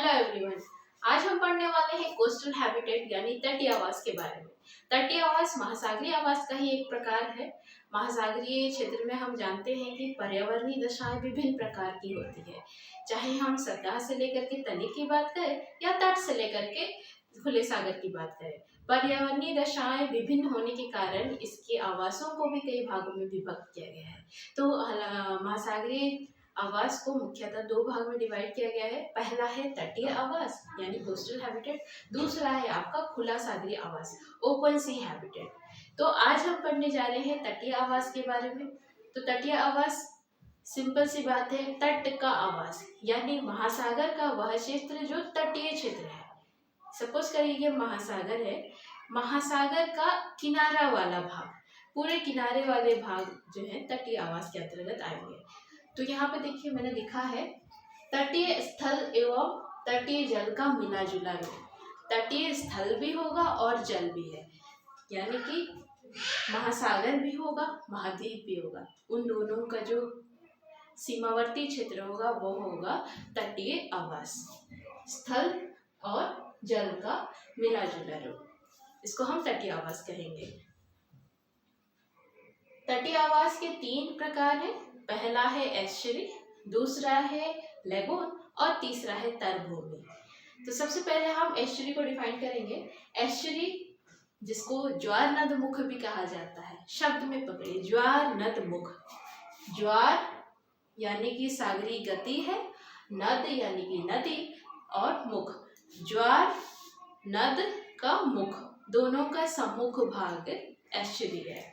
Hello everyone. आज हम पढ़ने वाले हैं कोस्टल हैबिटेट यानी तटीय आवास के बारे में। तटीय आवास महासागरीय आवास का ही एक प्रकार है। महासागरीय क्षेत्र में हम जानते हैं कि पर्यावरणीय दशाएं विभिन्न प्रकार की होती है, चाहे हम सतह से लेकर के तली की बात करें या तट से लेकर के खुले सागर की बात करें। पर्यावरणीय दशाएं विभिन्न होने के कारण इसके आवासों को भी कई भागों में विभक्त किया गया है। तो महासागरीय आवास को मुख्यतः दो भाग में डिवाइड किया गया है। पहला है तटीय आवास यानी कोस्टल हैबिटेट, दूसरा है आपका खुला सागरीय आवास ओपन सी हैबिटेट। तो आज हम पढ़ने जा रहे हैं तटीय आवास के बारे में। तो तटीय आवास सिंपल सी बात है, तट का आवास यानी महासागर का वह क्षेत्र जो तटीय क्षेत्र है। सपोज करिए महासागर है, महासागर का किनारा वाला भाग, पूरे किनारे वाले भाग जो है तटीय आवास के अंतर्गत आएंगे। तो यहाँ पे देखिए मैंने लिखा है तटीय स्थल एवं तटीय जल का मिला जुला रूप। तटीय स्थल भी होगा और जल भी है, यानी कि महासागर भी होगा, महाद्वीप भी होगा। उन दोनों का जो सीमावर्ती क्षेत्र होगा वो होगा तटीय आवास। स्थल और जल का मिला जुला रूप, इसको हम तटीय आवास कहेंगे। तटीय आवास के 3 प्रकार हैं। पहला है एस्चुरी, दूसरा है लेगून और तीसरा है तरभूमि। तो सबसे पहले हम एस्चुरी को डिफाइन करेंगे। एस्चुरी जिसको ज्वार नद मुख भी कहा जाता है, शब्द में पकड़िए ज्वार नद मुख। ज्वार यानी कि सागरीय गति है, नद यानी कि नदी और मुख, ज्वार नद का मुख, दोनों का सम्मुख भाग एस्चुरी है।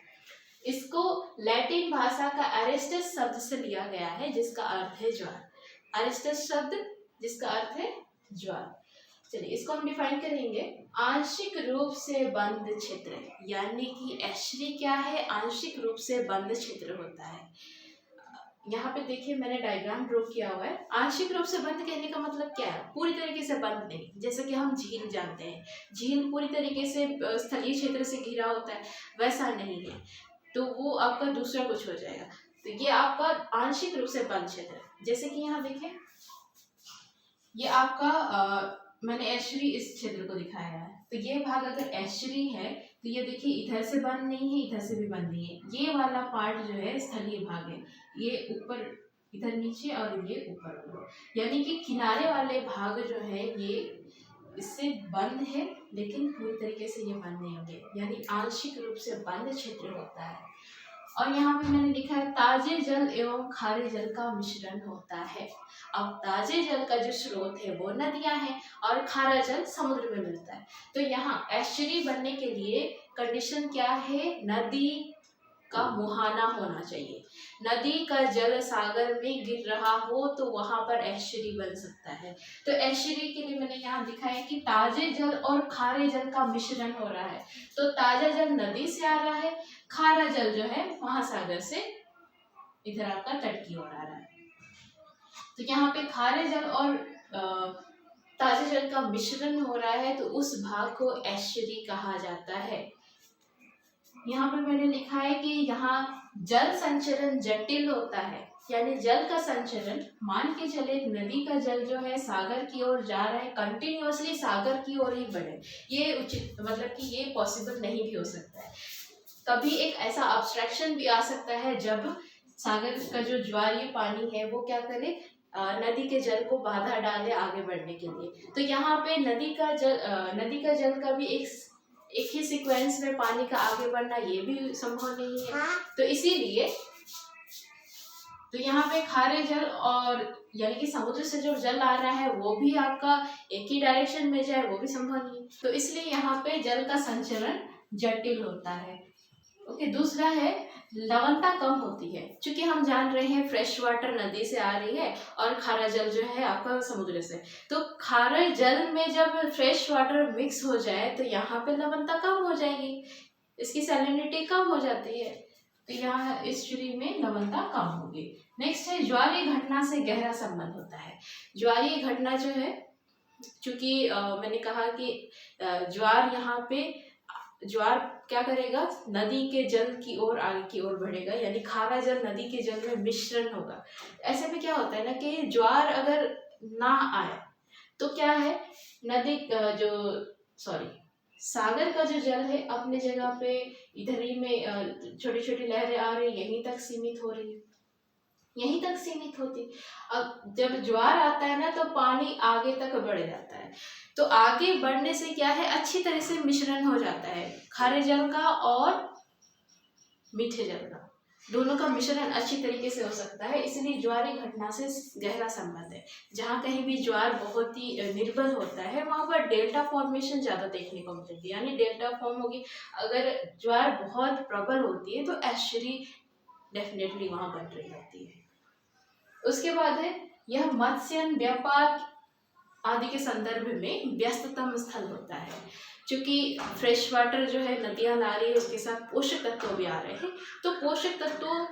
इसको लैटिन भाषा का एरिस्टस शब्द से लिया गया है जिसका अर्थ है ज्वार। एरिस्टस शब्द जिसका अर्थ है ज्वार। चलिए इसको हम डिफाइन करेंगे। आंशिक रूप से बंद क्षेत्र, यानी कि एस्चुरी क्या है, आंशिक रूप से बंद क्षेत्र होता है। यहाँ पे देखिए मैंने डायग्राम ड्रॉ किया हुआ है। आंशिक रूप से बंद कहने का मतलब क्या है, पूरी तरीके से बंद नहीं। जैसे कि हम झील जानते हैं, झील पूरी तरीके से स्थलीय क्षेत्र से घिरा होता है, वैसा नहीं है, तो वो आपका दूसरा कुछ हो जाएगा। तो ये आपका आंशिक रूप से बंद क्षेत्र है। जैसे कि यहाँ देखिए ये आपका मैंने एस्चुरी इस क्षेत्र को दिखाया है। तो ये भाग अगर एस्चुरी है तो ये देखिए इधर से बंद नहीं है, इधर से भी बंद नहीं है। ये वाला पार्ट जो है स्थलीय भाग है, ये ऊपर इधर नीचे और ये ऊपर, यानी कि किनारे वाले भाग जो है ये इससे बंद है लेकिन पूरी तरीके से ये बंद नहीं होंगे, यानी आंशिक रूप से बंद क्षेत्र होता है। और यहाँ पे मैंने लिखा है ताजे जल एवं खारे जल का मिश्रण होता है। अब ताजे जल का जो स्रोत है वो नदियां हैं और खारा जल समुद्र में मिलता है। तो यहाँ एस्चुरी बनने के लिए कंडीशन क्या है, नदी का मुहाना होना चाहिए। नदी का जल सागर में गिर रहा हो तो वहां पर एस्चुरी बन सकता है। तो एस्चुरी के लिए मैंने यहाँ दिखा है कि ताजे जल और खारे जल का मिश्रण हो रहा है। तो ताजा जल नदी से आ रहा है, खारा जल जो है महासागर से इधर आपका तट की ओर आ रहा है। तो यहाँ पे खारे जल और ताजे जल का मिश्रण हो रहा है, तो उस भाग को एस्चुरी कहा जाता है। यहाँ पे मैंने लिखा है कि यहाँ जल संचरण जटिल होता है, यानी जल का संचरण, मान के चले नदी का जल जो है सागर की ओर जा रहा है, कंटिन्यूअसली सागर की ओर ही बढ़े, ये उचित मतलब कि ये पॉसिबल नहीं भी हो सकता है। कभी एक ऐसा अब्स्ट्रैक्शन भी आ सकता है जब सागर का जो ज्वारीय पानी है वो क्या करे, नदी के जल को बाधा डाले आगे बढ़ने के लिए। तो यहाँ पे नदी का जल का भी एक ही सीक्वेंस में पानी का आगे बढ़ना ये भी संभव नहीं है। तो इसीलिए तो यहाँ पे खारे जल और यानी कि समुद्र से जो जल आ रहा है वो भी आपका एक ही डायरेक्शन में जाए, वो भी संभव नहीं। तो इसलिए यहाँ पे जल का संचरण जटिल होता है। ओके, दूसरा है लवणता कम होती है। क्योंकि हम जान रहे हैं फ्रेश वाटर नदी से आ रही है और खारा जल जो है आपका समुद्र से, तो खारे जल में जब फ्रेश वाटर मिक्स हो जाए तो यहाँ पे लवणता कम हो जाएगी, इसकी सैलिनिटी कम हो जाती है, तो यहाँ एस्चुरी में लवणता कम होगी। नेक्स्ट है ज्वारीय घटना से गहरा संबंध होता है। ज्वारीय घटना जो है, चूंकि मैंने कहा कि ज्वार यहाँ पे ज्वार क्या करेगा, नदी के जल की ओर आगे की ओर बढ़ेगा, यानी खारा जल नदी के जल में मिश्रण होगा। ऐसे में क्या होता है ना कि ज्वार अगर ना आए तो क्या है, नदी जो सॉरी सागर का जो जल है अपने जगह पे इधर ही में छोटी छोटी लहरें आ रही, यहीं तक सीमित हो रही है, यहीं तक सीमित होती। अब जब ज्वार आता है ना तो पानी आगे तक बढ़ जाता है, तो आगे बढ़ने से क्या है, अच्छी तरह से मिश्रण हो जाता है खारे जल का और मीठे जल का, दोनों का मिश्रण अच्छी तरीके से हो सकता है। इसलिए ज्वारी घटना से गहरा संबंध है। जहाँ कहीं भी ज्वार बहुत ही निर्बल होता है वहां पर डेल्टा फॉर्मेशन ज्यादा देखने को मिलेगी, यानी डेल्टा फॉर्म होगी। अगर ज्वार बहुत प्रबल होती है तो एस्चुरी डेफिनेटली वहां बन रही होती है। उसके बाद है, यह मत्स्य व्यापार आदि के संदर्भ में व्यस्ततम स्थल होता है। क्योंकि फ्रेश वाटर जो है नदियां ला रही है, उसके साथ पोषक तत्व भी आ रहे हैं, तो पोषक तत्व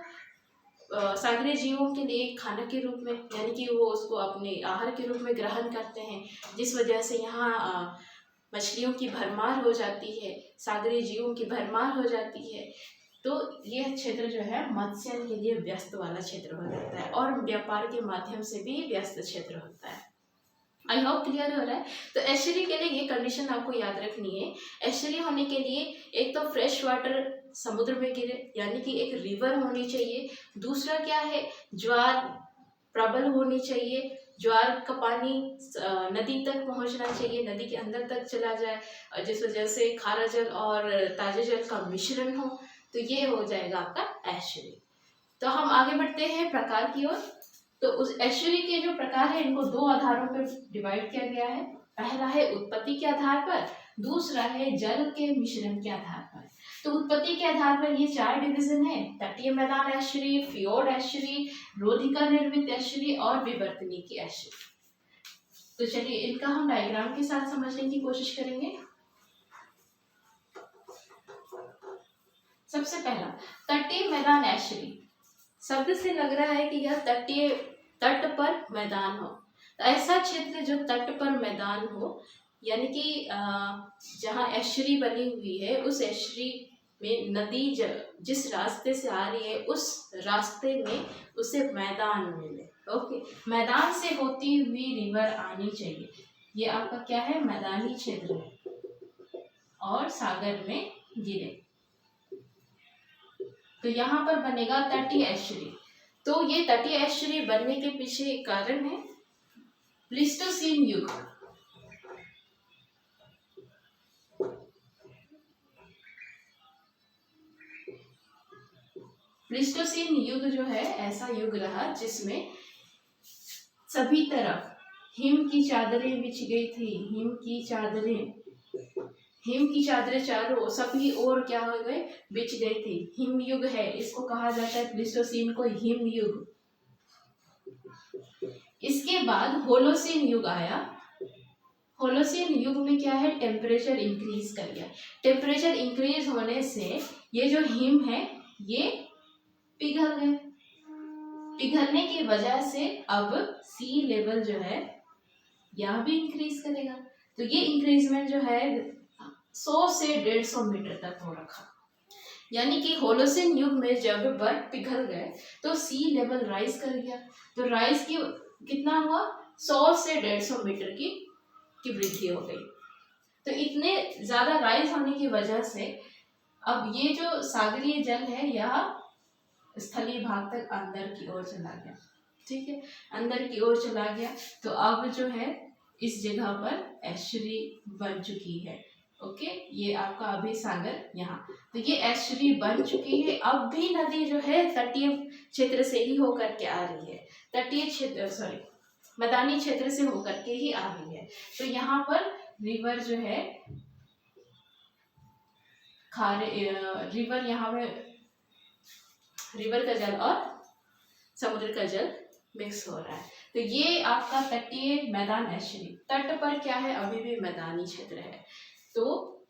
सागरीय जीवों के लिए खाना के रूप में, यानी कि वो उसको अपने आहार के रूप में ग्रहण करते हैं, जिस वजह से यहाँ मछलियों की भरमार हो जाती है, सागरीय जीवों की भरमार हो जाती है। तो यह क्षेत्र जो है मत्स्य के लिए व्यस्त वाला क्षेत्र हो जाता है और व्यापार के माध्यम से भी व्यस्त क्षेत्र होता है। आई होप क्लियर हो रहा है। तो एस्चुरी के लिए ये कंडीशन आपको याद रखनी है। एस्चुरी होने के लिए एक तो फ्रेश वाटर समुद्र में गिरे, यानी कि एक रिवर होनी चाहिए। दूसरा क्या है, ज्वार प्रबल होनी चाहिए, ज्वार का पानी नदी तक पहुंचना चाहिए, नदी के अंदर तक चला जाए, जिस वजह से खारा जल और ताजे जल का मिश्रण हो, तो ये हो जाएगा आपका एस्चुरी। तो हम आगे बढ़ते हैं प्रकार की ओर। तो उस एस्चुरी के जो प्रकार है इनको दो आधारों पर डिवाइड किया गया है। पहला है उत्पत्ति के आधार पर, दूसरा है जल के मिश्रण के आधार पर। तो उत्पत्ति के आधार पर ये 4 डिवीजन है, तटीय मैदान एस्चुरी, फियोर्ड एस्चुरी, रोधिका निर्मित एस्चुरी और विवर्तनी की एस्चुरी। तो चलिए इनका हम डायग्राम के साथ समझने की कोशिश करेंगे। सबसे पहला तटीय मैदान एस्चुरी, शब्द से लग रहा है कि यह तटीय तट पर मैदान हो। तो ऐसा क्षेत्र जो तट पर मैदान हो, यानी कि जहाँ एस्चुरी बनी हुई है उस एस्चुरी में नदी जिस रास्ते से आ रही है उस रास्ते में उसे मैदान मिले। ओके, मैदान से होती हुई रिवर आनी चाहिए। ये आपका क्या है, मैदानी क्षेत्र है और सागर में गिरे, तो यहाँ पर बनेगा तटीय एस्चुरी। तो ये तटीय एस्चुरी बनने के पीछे एक कारण है प्लीस्टोसीन युग। प्लीस्टोसीन युग जो है ऐसा युग रहा जिसमें सभी तरफ हिम की चादरें बिछ गई थी, हिम की चादरें चारों सभी ओर क्या हो गए, बिछ गई थी। हिम युग है, इसको कहा जाता है प्लीस्टोसीन को हिम युग। इसके बाद होलोसीन युग आया। होलोसीन युग में क्या है, टेम्परेचर इंक्रीज कर गया। टेम्परेचर इंक्रीज होने से ये जो हिम है ये पिघल गए, पिघलने की वजह से अब सी लेवल जो है यह भी इंक्रीज करेगा। तो ये इंक्रीजमेंट जो है 100 से 150 मीटर तक हो रखा। यानी कि होलोसीन युग में जब बर्फ पिघल गए तो सी लेवल राइज कर गया। तो राइज की कितना हुआ, 100 से 150 मीटर की वृद्धि हो गई। तो इतने ज्यादा राइज होने की वजह से अब ये जो सागरीय जल है यह स्थलीय भाग तक अंदर की ओर चला गया। ठीक है, अंदर की ओर चला गया। तो अब जो है इस जगह पर एस्चुरी बन चुकी है। ओके, ये आपका अभी सागर यहाँ, तो ये एस्चुरी बन चुकी है। अब भी नदी जो है तटीय क्षेत्र से ही होकर के आ रही है, तटीय क्षेत्र मैदानी क्षेत्र से होकर के ही आ रही है। तो यहाँ पर रिवर जो है रिवर, यहाँ पे रिवर का जल और समुद्र का जल मिक्स हो रहा है। तो ये आपका तटीय मैदान एस्चुरी। तट पर क्या है, अभी भी मैदानी क्षेत्र है, तो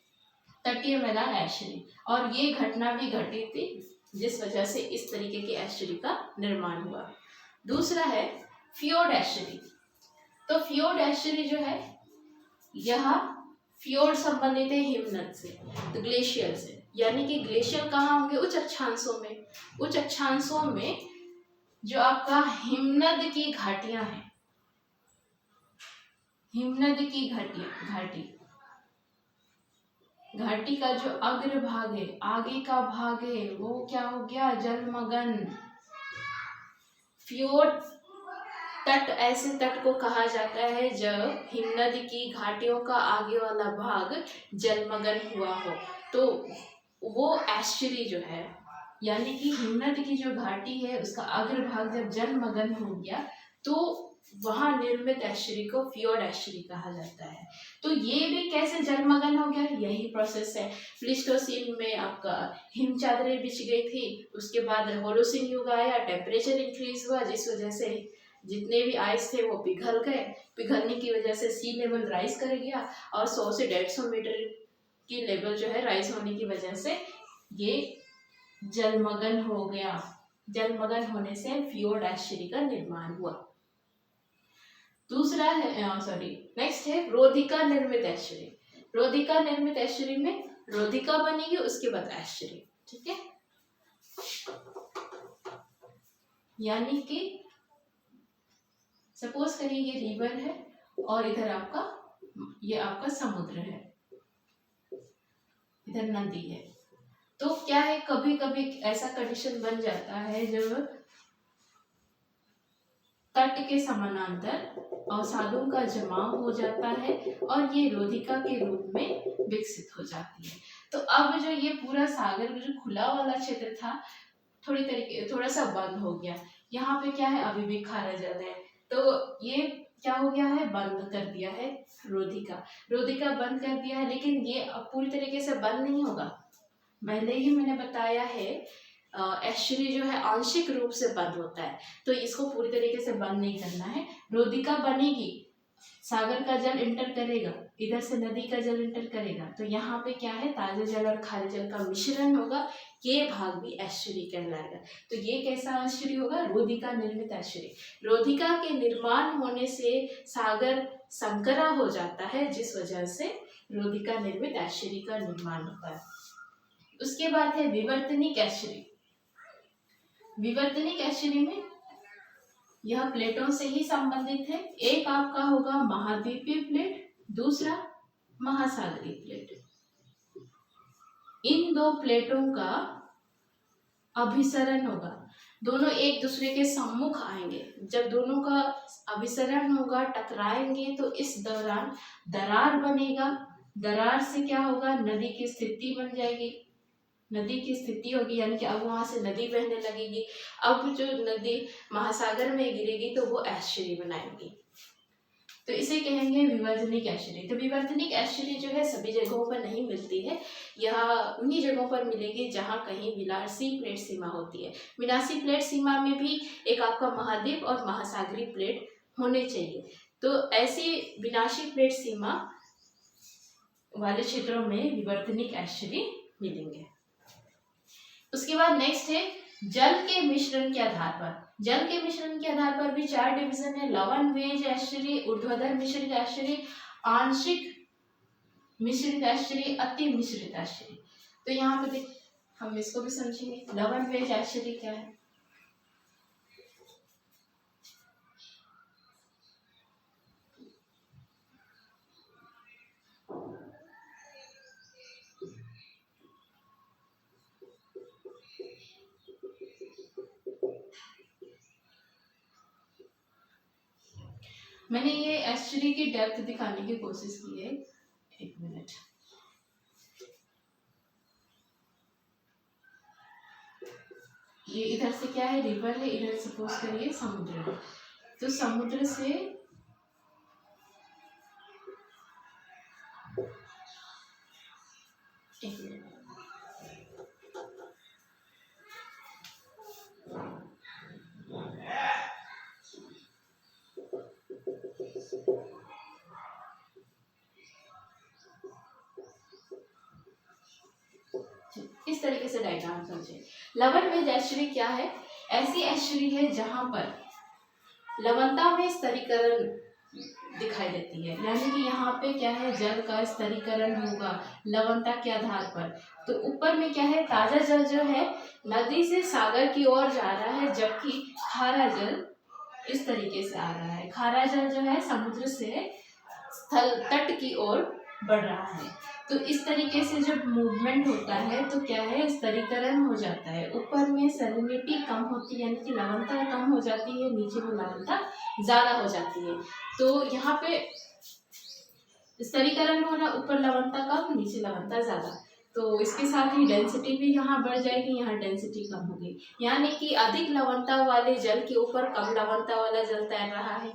तटीय मैदान एस्चुरी। और ये घटना भी घटी थी जिस वजह से इस तरीके की एस्चुरी का निर्माण हुआ। दूसरा है फियोर्ड एस्चुरी। तो फियोर्ड एस्चुरी जो है यह फियोर्ड संबंधित है हिमनद से, तो ग्लेशियर से। यानी कि ग्लेशियर कहाँ होंगे, उच्च अक्षांशों में। उच्च अक्षांशों में जो आपका हिमनद की घाटियां हैं, हिमनद की घाटी घाटी घाटी का जो अग्र भाग है, आगे का भाग है, वो क्या हो गया, जलमग्न। फ्योर्ड तट, ऐसे तट को कहा जाता है जब हिमनद की घाटियों का आगे वाला भाग जलमग्न हुआ हो, तो वो एस्चुरी जो है, यानी कि हिमनद की जो घाटी है उसका अग्र भाग जब जलमग्न हो गया तो वहां निर्मित एस्चुरी को फ्योर्ड एस्चुरी कहा जाता है। तो ये भी कैसे जलमग्न हो गया, यही प्रोसेस है। प्लीस्टोसीन में आपका हिम चादरें बिछ गई थी, उसके बाद होलोसीन युग आया, टेम्परेचर इंक्रीज हुआ, जिस वजह से जितने भी आइस थे वो पिघल गए, पिघलने की वजह से सी लेवल राइज कर गया और 100 से 150 मीटर की लेवल जो है राइज होने की वजह से ये जलमग्न हो गया। जलमग्न होने से फ्योर्ड एस्चुरी का निर्माण हुआ। दूसरा है नेक्स्ट है रोधिका निर्मित एस्चुरी। रोधिका निर्मित एस्चुरी में रोधिका बनेगी, उसके बाद एस्चुरी, ठीक है। यानी कि सपोज करिए ये रिवर है और इधर ये आपका समुद्र है, इधर नदी है। तो क्या है, कभी कभी ऐसा कंडीशन बन जाता है जब तट के समानांतर अवसादों का जमाव हो जाता है और ये रोधिका के रूप में विकसित हो जाती है। तो अब जो ये पूरा सागर जो खुला वाला क्षेत्र था, थोड़ा सा बंद हो गया। यहाँ पे क्या है, अभी भी खारा जल है, तो ये क्या हो गया है, बंद कर दिया है रोधिका बंद कर दिया है। लेकिन ये अब पूरी तरीके से बंद नहीं होगा। पहले ही मैंने बताया है एस्चुरी जो है आंशिक रूप से बंद होता है, तो इसको पूरी तरीके से बंद नहीं करना है। रोधिका बनेगी, सागर का जल इंटर करेगा, इधर से नदी का जल इंटर करेगा, तो यहाँ पे क्या है, ताजे जल और खारे जल का मिश्रण होगा, ये भाग भी एस्चुरी कहलाएगा। तो ये कैसा एस्चुरी होगा, रोधिका निर्मित एस्चुरी। रोधिका के निर्माण होने से सागर संकरा हो जाता है, जिस वजह से रोधिका निर्मित एस्चुरी का निर्माण होता है। उसके बाद है विवर्तनिक एस्चुरी। विवर्तनिक एस्चुरी में यह प्लेटों से ही संबंधित है। एक आपका होगा महाद्वीपीय प्लेट, दूसरा महासागरीय प्लेट। इन दो प्लेटों का अभिसरण होगा, दोनों एक दूसरे के सम्मुख आएंगे। जब दोनों का अभिसरण होगा, टकराएंगे, तो इस दौरान दरार बनेगा। दरार से क्या होगा, नदी की स्थिति बन जाएगी। नदी की स्थिति होगी, यानी कि अब वहां से नदी बहने लगेगी। अब जो नदी महासागर में गिरेगी तो वो एस्चुरी बनाएगी, तो इसे कहेंगे विवर्तनिक एस्चुरी। तो विवर्तनिक एस्चुरी जो है सभी जगहों पर नहीं मिलती है, यह उन्हीं जगहों पर मिलेगी जहाँ कहीं विलासी प्लेट सीमा होती है। विलासी प्लेट सीमा में भी एक आपका महाद्वीप और महासागरीय प्लेट होने चाहिए। तो ऐसी विनाशी प्लेट सीमा वाले क्षेत्रों में विवर्तनिक एस्चुरी मिलेंगे। उसके बाद नेक्स्ट है जल के मिश्रण के आधार पर। जल के मिश्रण के आधार पर भी 4 डिवीजन है, लवण वेज एस्चुरी, ऊर्ध्वाधर मिश्रित एस्चुरी, आंशिक मिश्रित एस्चुरी, अति मिश्रित एस्चुरी। तो यहाँ पे हम इसको भी समझेंगे। लवण वेज एस्चुरी क्या है, मैंने ये एस्चुरी की डेप्थ दिखाने की कोशिश की है। एक मिनट, ये इधर से क्या है, रिवर है, इधर सपोज करिए समुद्र है। तो समुद्र से एक मिनट, इस तरीके से डायग्राम समझे। लवण वेज एस्चुरी क्या है, ऐसी एस्चुरी है जहां पर लवणता में स्तरीकरण दिखाई देती है, यानी कि यहाँ पे क्या है, जल का स्तरीकरण होगा लवणता के आधार पर। तो ऊपर में क्या है, ताजा जल जो है नदी से सागर की ओर जा रहा है, जबकि खारा जल इस तरीके से आ रहा है। खारा जल जो है समुद्र से स्थल तट की ओर बढ़ रहा है। तो इस तरीके से जब मूवमेंट होता है तो क्या है, स्तरीकरण हो जाता है। ऊपर में सैलिनिटी कम होती है, यानी कि लवणता कम हो जाती है, नीचे में लवणता ज़्यादा हो जाती है। तो यहाँ पे स्तरीकरण हो रहा, ऊपर लवणता कम, नीचे लवणता ज़्यादा। तो इसके साथ ही डेंसिटी भी यहाँ बढ़ जाएगी, यहाँ डेंसिटी कम होगी, यानी कि अधिक लवणता वाले जल के ऊपर कम लवणता वाला जल तैर रहा है।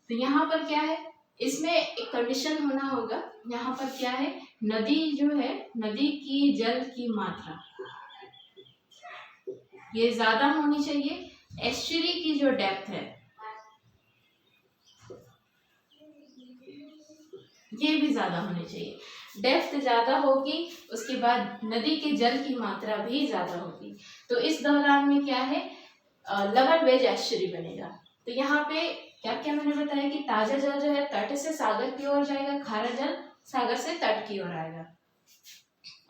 तो यहाँ पर क्या है, इसमें एक कंडीशन होना होगा। यहाँ पर क्या है, नदी जो है, नदी की जल की मात्रा ये ज्यादा होनी चाहिए। एस्चुरी की जो डेप्थ है ये भी ज्यादा होनी चाहिए। डेप्थ ज्यादा होगी, उसके बाद नदी के जल की मात्रा भी ज्यादा होगी। तो इस दौरान में क्या है, लवन वेज एस्चुरी बनेगा। तो यहाँ पे क्या क्या मैंने बताया कि ताजा जल जो है तट से सागर की ओर जाएगा, खारा जल सागर से तट की ओर आएगा,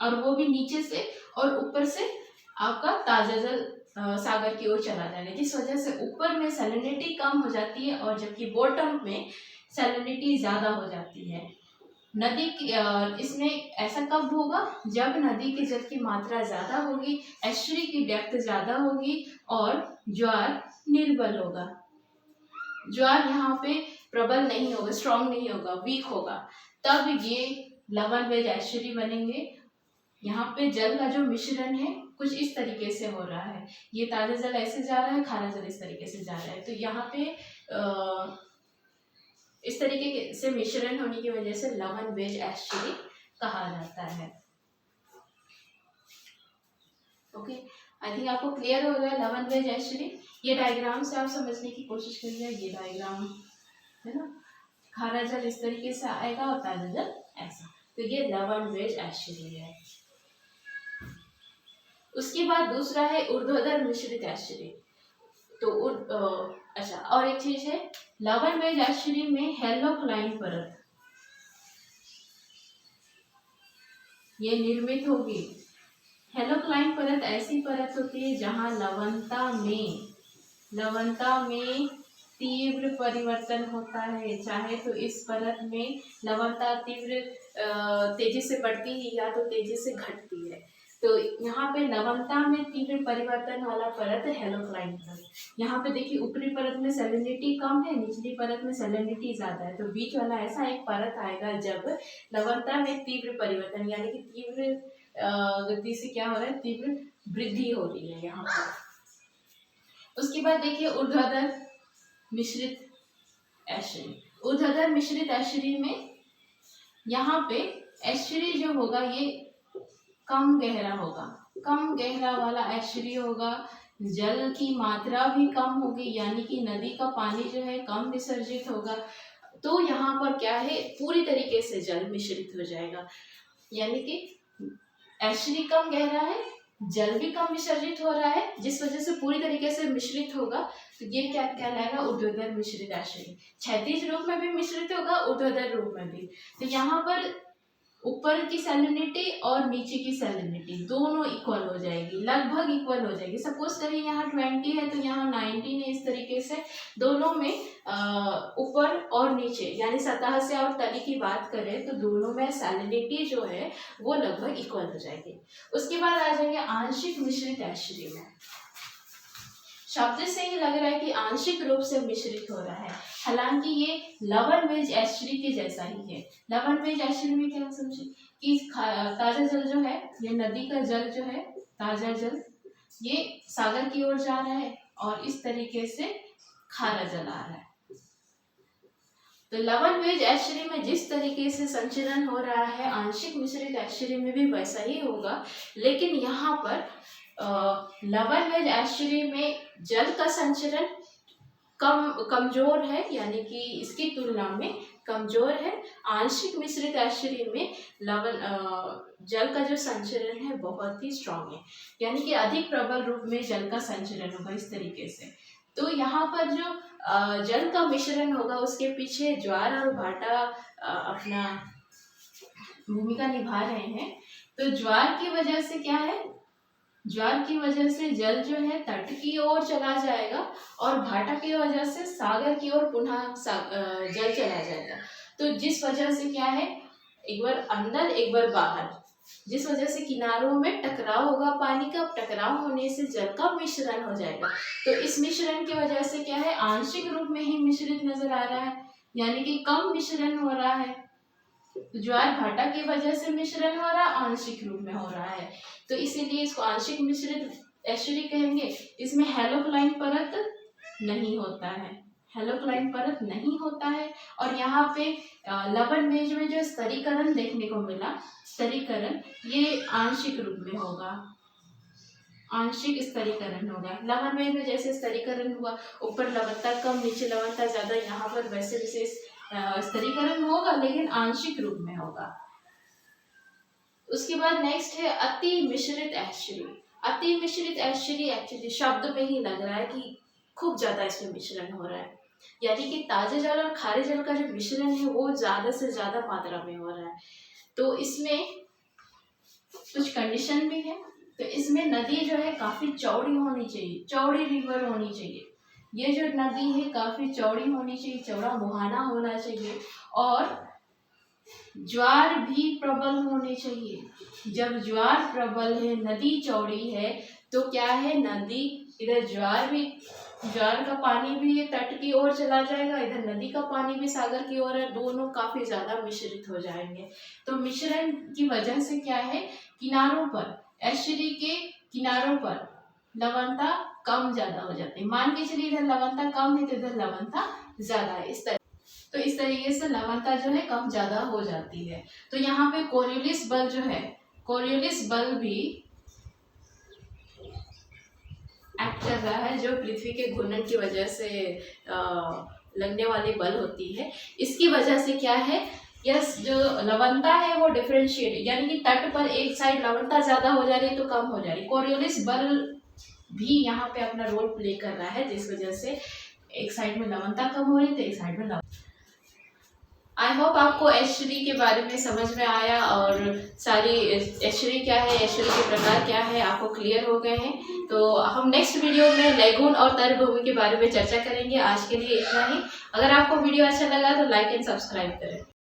और वो भी नीचे से, और ऊपर से आपका ताजा जल सागर की ओर चला जाएगा, जिस वजह से ऊपर में सैलिनिटी कम हो जाती है और जबकि बॉटम में सैलिनिटी ज्यादा हो जाती है। नदी की इसमें ऐसा कब होगा, जब नदी के जल की मात्रा ज्यादा होगी, एस्चुरी की डेप्थ ज्यादा होगी और ज्वार निर्बल होगा। ज्वार यहाँ पे प्रबल नहीं होगा, स्ट्रांग नहीं होगा, वीक होगा, तब ये लवन वेज एस्चुरी बनेंगे। यहाँ पे जल का जो मिश्रण है कुछ इस तरीके से हो रहा है, ये ताजा जल ऐसे जा रहा है, खारा जल इस तरीके से जा रहा है। तो यहाँ पे इस तरीके से मिश्रण होने की वजह से लवन वेज एस्चुरी कहा जाता है। ओके, आई थिंक आपको क्लियर हो गया लवन वेज एस्चुरी। ये डायग्राम से आप समझने की कोशिश करिए। ये डायग्राम है ना, खारा जल इस तरीके से आएगा और ताजा जल ऐसा, तो ये लवन वेज एस्चुरी है। उसके बाद दूसरा है ऊर्ध्वाधर मिश्रित एस्चुरी। तो अच्छा, और एक चीज है, लवन वेज एस्चुरी में हेलोक्लाइन परत ये निर्मित होगी। हेलोक्लाइन परत ऐसी परत होती है जहां लवणता में तीव्र परिवर्तन होता है। चाहे तो इस परत में लवणता तीव्र तेजी से बढ़ती है या तो तेजी से घटती है। तो यहाँ पे लवणता में तीव्र परिवर्तन वाला परत है हेलोक्लाइन परत। यहाँ पे देखिए ऊपरी परत में सैलिनिटी कम है, निचली परत में सैलिनिटी ज्यादा है, तो बीच वाला ऐसा एक परत आएगा जब लवणता में तीव्र परिवर्तन, यानी कि तीव्र गति से क्या हो रहा है, तीव्र वृद्धि हो रही है यहाँ पर। उसके बाद देखिए ऊर्ध्वाधर मिश्रित एस्चुरी। ऊर्ध्वाधर मिश्रित एस्चुरी में यहाँ पे एस्चुरी जो होगा ये कम गहरा होगा, कम गहरा वाला एस्चुरी होगा, जल की मात्रा भी कम होगी, यानी कि नदी का पानी जो है कम विसर्जित होगा। तो यहाँ पर क्या है, पूरी तरीके से जल मिश्रित हो जाएगा, यानी कि एस्चुरी कम गहरा है, जल भी कम विसर्जित हो रहा है, जिस वजह से पूरी तरीके से मिश्रित होगा। तो ये क्या कहलाएगा, ऊर्ध्वाधर मिश्रित एस्चुरी। क्षैतिज रूप में भी मिश्रित होगा, ऊर्ध्वाधर रूप में भी। तो यहाँ पर ऊपर की सैलिनिटी और नीचे की सैलिनिटी दोनों इक्वल हो जाएगी, लगभग इक्वल हो जाएगी। सपोज करिए यहाँ 20 है तो यहाँ 19 है, इस तरीके से दोनों में ऊपर और नीचे यानी सतह से और तली की बात करें तो दोनों में सैलिनिटी जो है वो लगभग इक्वल हो जाएगी। उसके बाद आ जाएंगे आंशिक मिश्रित एस्चुरी में। शब्द से ही लग रहा है कि आंशिक रूप से मिश्रित हो रहा है, हालांकि ये लवन वेज एस्चुरी के जैसा ही है। लवन वेज एस्चुरी में क्या समझे कि ताजा जल जो है, ये नदी का जल जो है, ताजा जल ये सागर की ओर जा रहा है और इस तरीके से खारा जल आ रहा है। तो लवन वेज एस्चुरी में जिस तरीके से संचरण हो रहा है, आंशिक मिश्रित एस्चुरी में भी वैसा ही होगा, लेकिन यहाँ पर लवन वेज एस्चुरी में जल का संचरण कमजोर है, यानी कि इसकी तुलना में कमजोर है। आंशिक मिश्रित एस्चुरी में जल का जो संचरण है बहुत ही स्ट्रांग है, यानी कि अधिक प्रबल रूप में जल का संचरण होगा इस तरीके से। तो यहाँ पर जो जल का मिश्रण होगा उसके पीछे ज्वार और भाटा अपना भूमिका निभा रहे हैं। तो ज्वार की वजह से क्या है, ज्वार की वजह से जल जो है तट की ओर चला जाएगा और भाटा की वजह से सागर की ओर पुनः जल चला जाएगा। तो जिस वजह से क्या है, एक बार अंदर एक बार बाहर, जिस वजह से किनारों में टकराव होगा पानी का, टकराव होने से जल का मिश्रण हो जाएगा। तो इस मिश्रण की वजह से क्या है, आंशिक रूप में ही मिश्रित नजर आ रहा है, यानी कि कम मिश्रण हो रहा है। ज्वार भाटा की वजह से मिश्रण हो रहा है, आंशिक रूप में हो रहा है, तो इसीलिए इसको आंशिक मिश्रित एस्चुरी कहेंगे। इसमें हेलोक्लाइन परत नहीं होता है, हेलोक्लाइन परत नहीं होता है। और यहाँ पे लवण मेज में जो स्तरीकरण देखने को मिला, स्तरीकरण ये आंशिक रूप में होगा, आंशिक स्तरीकरण होगा। लवण मेज में जैसे स्तरीकरण हुआ, ऊपर लवणता कम नीचे लवणता ज्यादा, यहाँ पर वैसे विशेष स्तरीकरण होगा लेकिन आंशिक रूप में होगा। उसके बाद नेक्स्ट है अति मिश्रित एस्चुरी। अति मिश्रित एस्चुरी एक्चुअली शब्द में ही लग रहा है कि खूब ज्यादा इसमें मिश्रण हो रहा है, यानी कि ताजे जल और खारे जल का जो मिश्रण है वो ज्यादा से ज्यादा मात्रा में हो रहा है। तो इसमें कुछ कंडीशन भी है। तो इसमें नदी जो है काफी चौड़ी होनी चाहिए, चौड़ी रिवर होनी चाहिए। ये जो नदी है काफी चौड़ी होनी चाहिए, चौड़ा मुहाना होना चाहिए, और ज्वार भी प्रबल होने चाहिए। जब ज्वार प्रबल है, नदी चौड़ी है, तो क्या है, नदी इधर ज्वार का पानी भी ये तट की ओर चला जाएगा, इधर नदी का पानी भी सागर की ओर है, दोनों काफी ज्यादा मिश्रित हो जाएंगे। तो मिश्रण की वजह से क्या है, किनारों पर, एस्चुरी के किनारों पर लवणता कम ज्यादा हो जाती है। मान के चलिए इधर लवणता कम है तो इधर लवणता ज्यादा है, इस तरीके से लवणता जो है कम ज्यादा हो जाती है। तो यहाँ पे कोरियोलिस बल जो है, कोरियोलिस बल भी एक्ट कर रहा है, जो पृथ्वी के घूर्णन की वजह से लगने वाली बल होती है। इसकी वजह से क्या है, यस जो लवणता है वो डिफरेंशिएट, यानी कि तट पर एक साइड लवणता ज्यादा हो जा रही है तो कम हो जा रही है। कोरियोलिस बल भी यहाँ पे अपना रोल प्ले कर रहा है, जिस वजह से एक साइड में लवणता कम हो रही है तो एक साइड में आई होप आपको एस्चुरी के बारे में समझ में आया, और सारी एस्चुरी क्या है, एस्चुरी के प्रकार क्या है, आपको क्लियर हो गए हैं। तो हम नेक्स्ट वीडियो में लेगून और तर्कभूमि के बारे में चर्चा करेंगे। आज के लिए इतना ही। अगर आपको वीडियो अच्छा लगा तो लाइक एंड सब्सक्राइब करें।